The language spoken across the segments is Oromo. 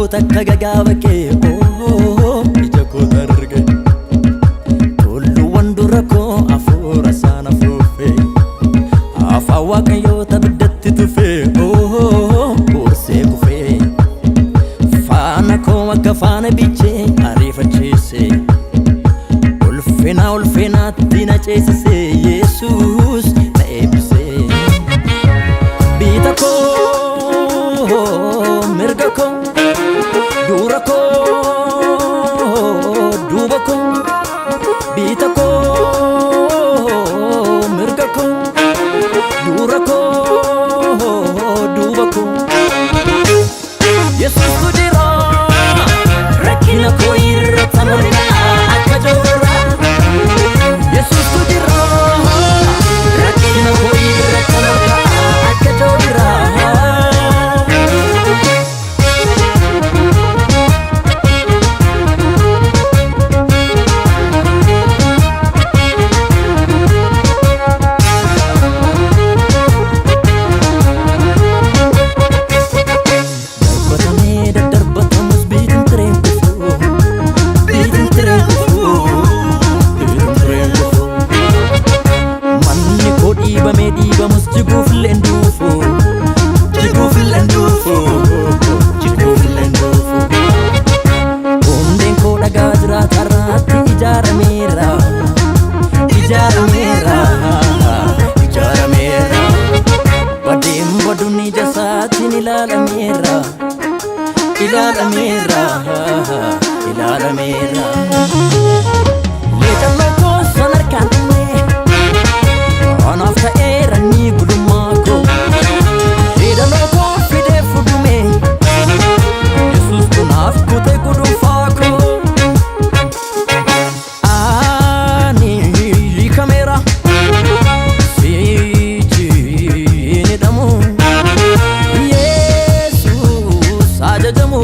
Kagagawake oh ijako targe kullu wandurako afura sana fufe afawaka yo tabdatti tufe oh kurse kufe fana ko wakafana biche arifa chese ulfina tina chese Jesus na ebse bitako mirgako Durako, dubako, bitako, mirgako, durako, dubako. Yesus tudira, rakina ko irratanarga akajora. Yesus tudira, rakina ko irratanarga akajora. Ilala mera Leta loko sonar kantne Anafta era ni gulumako Leta loko fide fudume Jesus kunaf kute gulufako Ani kamera Siji nidamu Jesus ajajamu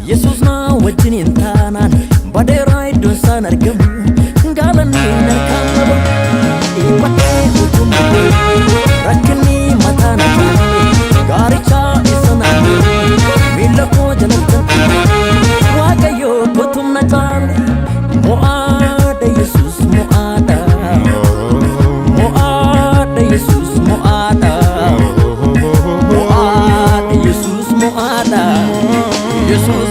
Yesus na wajinin tanan badera idon sanar gamu galani narkabo ipate utumu rakni matana garicha isana milako janatan wagayo kotumna tale moada Yesus moada Yesus moada Yesus moada Yesus